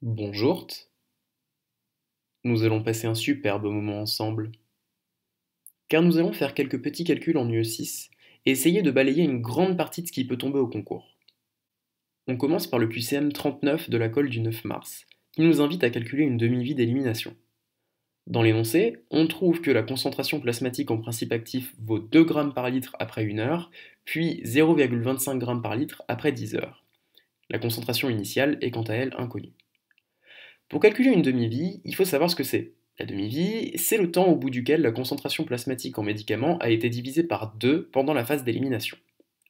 Bonjour, nous allons passer un superbe moment ensemble, car nous allons faire quelques petits calculs en UE6 et essayer de balayer une grande partie de ce qui peut tomber au concours. On commence par le QCM 39 de la colle du 9 mars, qui nous invite à calculer une demi-vie d'élimination. Dans l'énoncé, on trouve que la concentration plasmatique en principe actif vaut 2 grammes par litre après 1 heure, puis 0,25 g par litre après 10 heures. La concentration initiale est quant à elle inconnue. Pour calculer une demi-vie, il faut savoir ce que c'est. La demi-vie, c'est le temps au bout duquel la concentration plasmatique en médicament a été divisée par 2 pendant la phase d'élimination.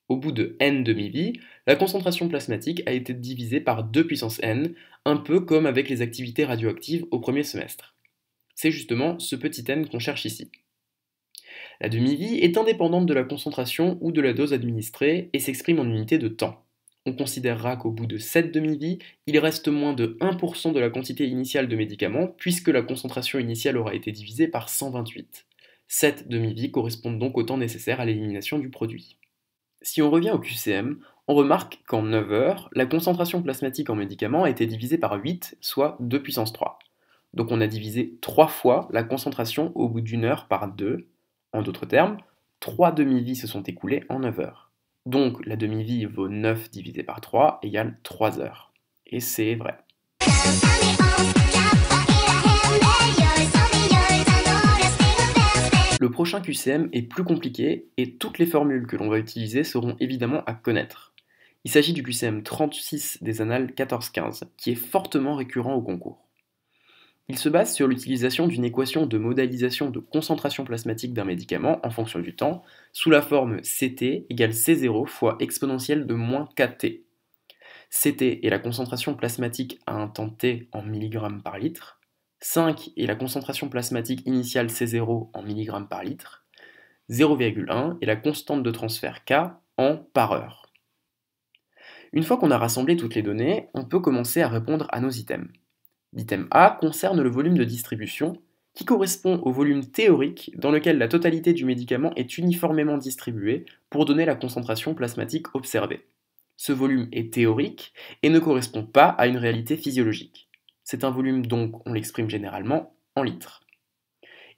Au bout de n demi-vie, la concentration plasmatique a été divisée par 2 puissance n, un peu comme avec les activités radioactives au premier semestre. C'est justement ce petit n qu'on cherche ici. La demi-vie est indépendante de la concentration ou de la dose administrée et s'exprime en unité de temps. On considérera qu'au bout de cette demi-vie, il reste moins de 1% de la quantité initiale de médicaments puisque la concentration initiale aura été divisée par 128. Cette demi-vie correspond donc au temps nécessaire à l'élimination du produit. Si on revient au QCM, on remarque qu'en 9 heures, la concentration plasmatique en médicaments a été divisée par 8, soit 2 puissance 3. Donc on a divisé 3 fois la concentration au bout d'une heure par 2. En d'autres termes, 3 demi-vies se sont écoulées en 9 heures. Donc la demi-vie vaut 9 divisé par 3 égale 3 heures. Et c'est vrai. Le prochain QCM est plus compliqué et toutes les formules que l'on va utiliser seront évidemment à connaître. Il s'agit du QCM 36 des annales 14-15, qui est fortement récurrent au concours. Il se base sur l'utilisation d'une équation de modélisation de concentration plasmatique d'un médicament en fonction du temps, sous la forme Ct égale C0 fois exponentielle de moins Kt. Ct est la concentration plasmatique à un temps t en mg par litre, 5 est la concentration plasmatique initiale C0 en mg par litre, 0,1 est la constante de transfert K en par heure. Une fois qu'on a rassemblé toutes les données, on peut commencer à répondre à nos items. L'item A concerne le volume de distribution, qui correspond au volume théorique dans lequel la totalité du médicament est uniformément distribuée pour donner la concentration plasmatique observée. Ce volume est théorique et ne correspond pas à une réalité physiologique. C'est un volume donc, on l'exprime généralement en litres.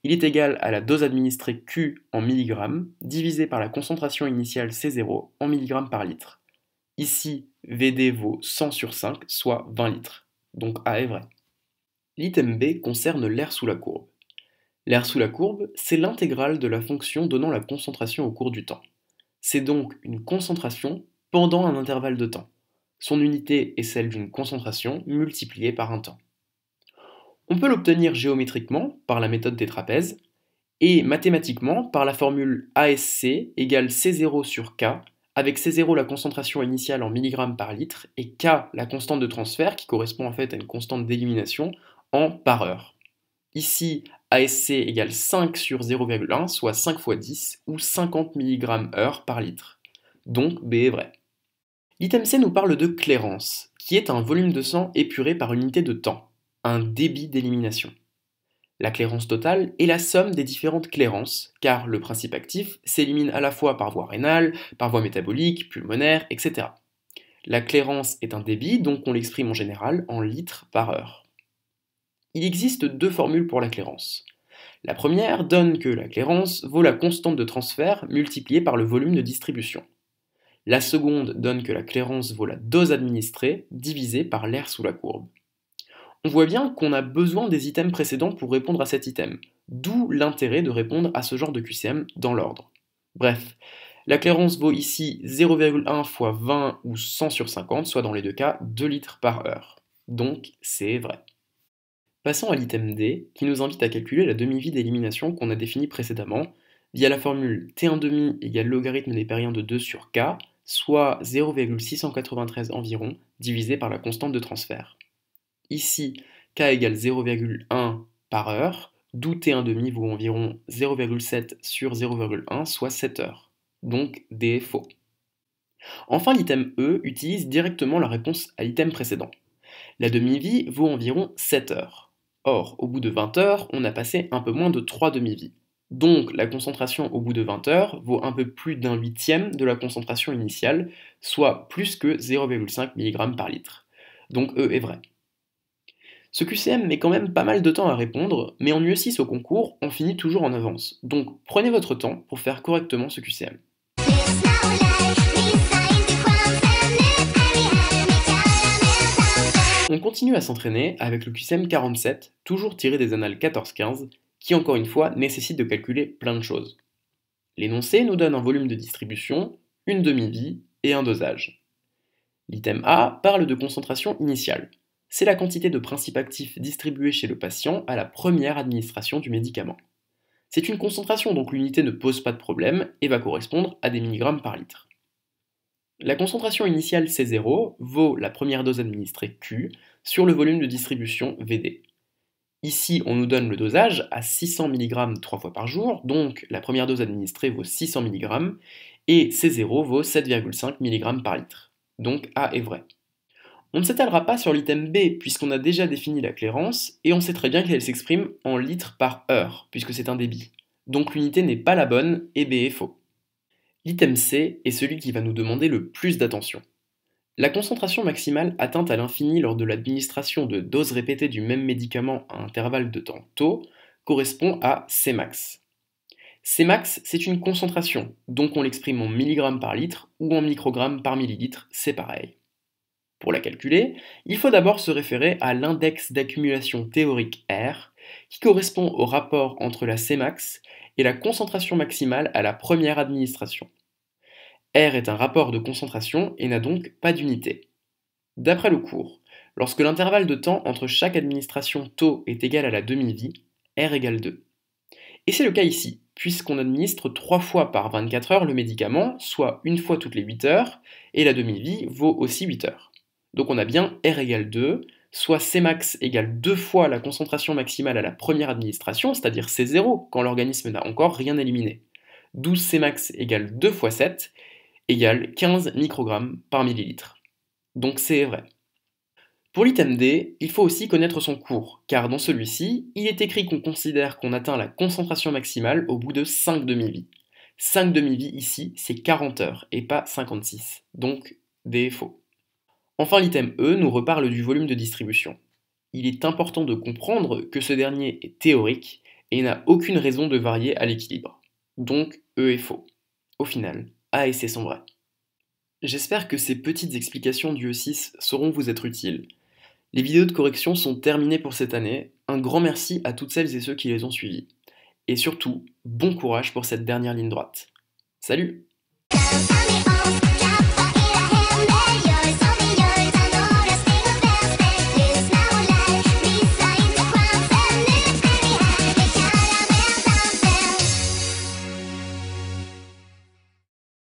Il est égal à la dose administrée Q en milligrammes divisée par la concentration initiale C0 en milligrammes par litre. Ici, VD vaut 100 sur 5, soit 20 litres. Donc A est vrai. L'item B concerne l'air sous la courbe. L'air sous la courbe, c'est l'intégrale de la fonction donnant la concentration au cours du temps. C'est donc une concentration pendant un intervalle de temps. Son unité est celle d'une concentration multipliée par un temps. On peut l'obtenir géométriquement par la méthode des trapèzes et mathématiquement par la formule ASC égale C0 sur K, avec C0 la concentration initiale en milligrammes par litre et K la constante de transfert qui correspond en fait à une constante d'élimination en par heure. Ici, ASC égale 5 sur 0,1, soit 5 fois 10 ou 50 mg/h par litre. Donc B est vrai. L'item C nous parle de clairance, qui est un volume de sang épuré par unité de temps, un débit d'élimination. La clairance totale est la somme des différentes clairances, car le principe actif s'élimine à la fois par voie rénale, par voie métabolique, pulmonaire, etc. La clairance est un débit, donc on l'exprime en général en litres par heure. Il existe deux formules pour la clairance. La première donne que la clairance vaut la constante de transfert multipliée par le volume de distribution. La seconde donne que la clairance vaut la dose administrée divisée par l'air sous la courbe. On voit bien qu'on a besoin des items précédents pour répondre à cet item, d'où l'intérêt de répondre à ce genre de QCM dans l'ordre. Bref, la clairance vaut ici 0,1 fois 20 ou 100 sur 50, soit dans les deux cas 2 litres par heure. Donc c'est vrai. Passons à l'item D, qui nous invite à calculer la demi-vie d'élimination qu'on a définie précédemment, via la formule T1,5 égale logarithme népérien de 2 sur K, soit 0,693 environ, divisé par la constante de transfert. Ici, K égale 0,1 par heure, d'où T1,5 vaut environ 0,7 sur 0,1, soit 7 heures. Donc D est faux. Enfin, l'item E utilise directement la réponse à l'item précédent. La demi-vie vaut environ 7 heures. Or, au bout de 20 heures, on a passé un peu moins de 3 demi-vies. Donc, la concentration au bout de 20 heures vaut un peu plus d'un huitième de la concentration initiale, soit plus que 0,5 mg par litre. Donc E est vrai. Ce QCM met quand même pas mal de temps à répondre, mais en U6 au concours, on finit toujours en avance. Donc prenez votre temps pour faire correctement ce QCM. On continue à s'entraîner avec le QCM 47, toujours tiré des annales 14-15, qui encore une fois nécessite de calculer plein de choses. L'énoncé nous donne un volume de distribution, une demi-vie et un dosage. L'item A parle de concentration initiale. C'est la quantité de principe actif distribué chez le patient à la première administration du médicament. C'est une concentration donc l'unité ne pose pas de problème et va correspondre à des milligrammes par litre. La concentration initiale C0 vaut la première dose administrée Q sur le volume de distribution VD. Ici, on nous donne le dosage à 600 mg 3 fois par jour, donc la première dose administrée vaut 600 mg, et C0 vaut 7,5 mg par litre. Donc A est vrai. On ne s'étalera pas sur l'item B, puisqu'on a déjà défini la clairance, et on sait très bien qu'elle s'exprime en litres par heure, puisque c'est un débit. Donc l'unité n'est pas la bonne, et B est faux. L'item C est celui qui va nous demander le plus d'attention. La concentration maximale atteinte à l'infini lors de l'administration de doses répétées du même médicament à intervalle de temps taux correspond à Cmax. Cmax, c'est une concentration, donc on l'exprime en milligrammes par litre ou en microgrammes par millilitre, c'est pareil. Pour la calculer, il faut d'abord se référer à l'index d'accumulation théorique R, qui correspond au rapport entre la Cmax et la concentration maximale à la première administration. R est un rapport de concentration et n'a donc pas d'unité. D'après le cours, lorsque l'intervalle de temps entre chaque administration taux est égal à la demi-vie, R égale 2. Et c'est le cas ici, puisqu'on administre 3 fois par 24 heures le médicament, soit une fois toutes les 8 heures, et la demi-vie vaut aussi 8 heures. Donc on a bien R égale 2, soit Cmax égale 2 fois la concentration maximale à la première administration, c'est-à-dire C0, quand l'organisme n'a encore rien éliminé. 12 Cmax égale 2 fois 7, égale 15 microgrammes par millilitre. Donc c'est vrai. Pour l'item D, il faut aussi connaître son cours, car dans celui-ci, il est écrit qu'on considère qu'on atteint la concentration maximale au bout de 5 demi-vies. 5 demi-vies ici, c'est 40 heures, et pas 56. Donc D est faux. Enfin, l'item E nous reparle du volume de distribution. Il est important de comprendre que ce dernier est théorique et n'a aucune raison de varier à l'équilibre. Donc E est faux. Au final, A et C sont vrais. J'espère que ces petites explications du E6 sauront vous être utiles. Les vidéos de correction sont terminées pour cette année. Un grand merci à toutes celles et ceux qui les ont suivies. Et surtout, bon courage pour cette dernière ligne droite. Salut!